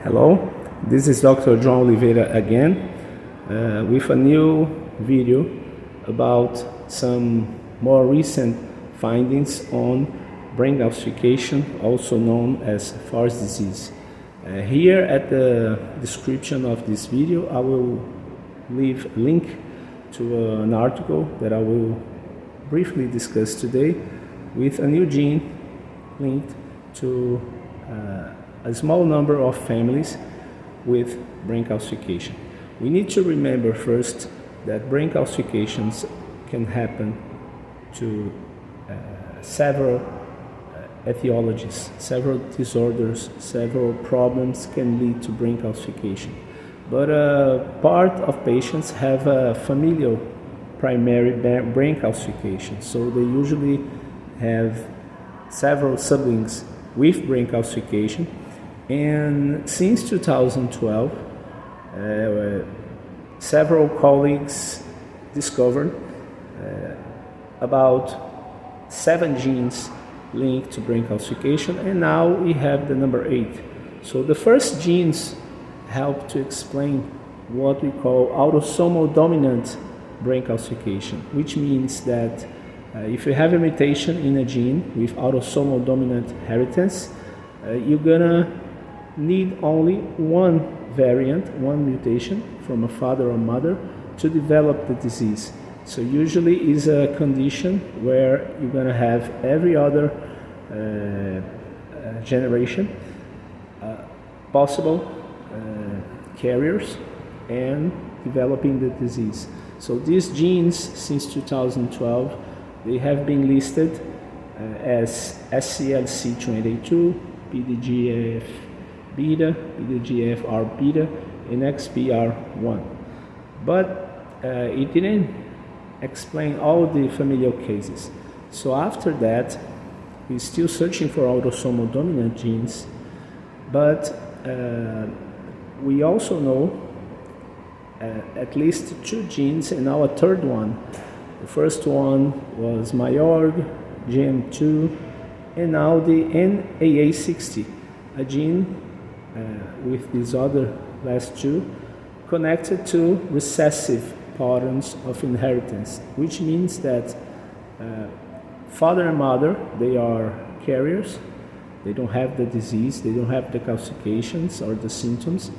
Hello, this is Dr. John Oliveira again with a new video about some more recent findings on brain calcification, also known as Forest disease. Here at the description of this video I will leave a link to an article that I will briefly discuss today with a new gene linked to a small number of families with brain calcification. We need to remember first that brain calcifications can happen to several etiologies, several disorders, several problems can lead to brain calcification. But part of patients have a familial primary brain calcification, so they usually have several siblings with brain calcification. And since 2012, several colleagues discovered about 7 genes linked to brain calcification, and now we have the number 8. So the first genes help to explain what we call autosomal dominant brain calcification, which means that if you have a mutation in a gene with autosomal dominant inheritance, you're gonna need only one variant, one mutation from a father or mother to develop the disease. So usually is a condition where you're gonna have every other generation possible carriers and developing the disease. So these genes since 2012 they have been listed as SCLC28, PDGFB, PDGFrB, and XPR1. But it didn't explain all the familial cases. So after that, we're still searching for autosomal dominant genes, but we also know at least 2 genes and now a third one. The first one was MYORG, GM2, and now the NAA60, a gene with these other last 2 connected to recessive patterns of inheritance, which means that father and mother, they are carriers, they don't have the disease, they don't have the calcifications or the symptoms,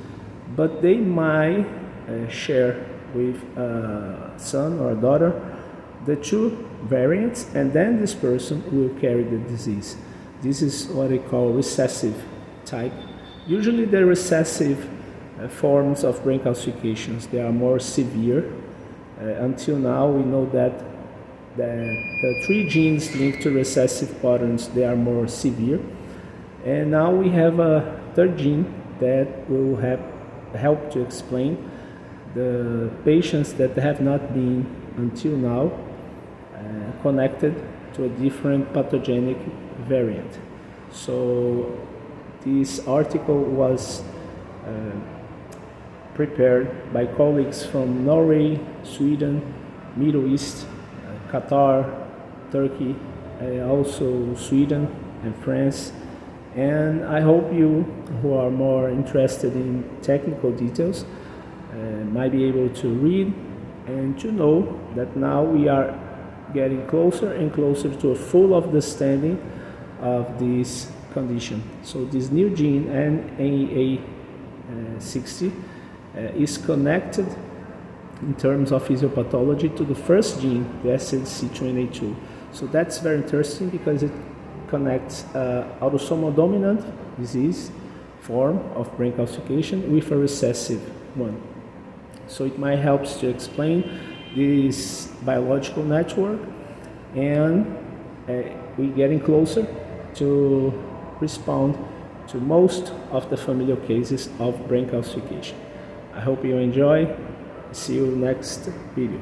but they might share with a son or a daughter the 2 variants, and then this person will carry the disease. This is what they call recessive type. Usually the recessive forms of brain calcifications, they are more severe. Until now we know that the 3 genes linked to recessive patterns, they are more severe. And now we have a third gene that will help to explain the patients that have not been until now connected to a different pathogenic variant. So this article was prepared by colleagues from Norway, Sweden, Middle East, Qatar, Turkey, also Sweden and France. And I hope you who are more interested in technical details might be able to read and to know that now we are getting closer and closer to a full understanding of this condition. So this new gene, NAA60, is connected in terms of physiopathology to the first gene, the SCLC28. So that's very interesting because it connects autosomal dominant disease form of brain calcification with a recessive one. So it might help to explain this biological network, and we're getting closer to respond to most of the familial cases of brain calcification. I hope you enjoy. See you next video.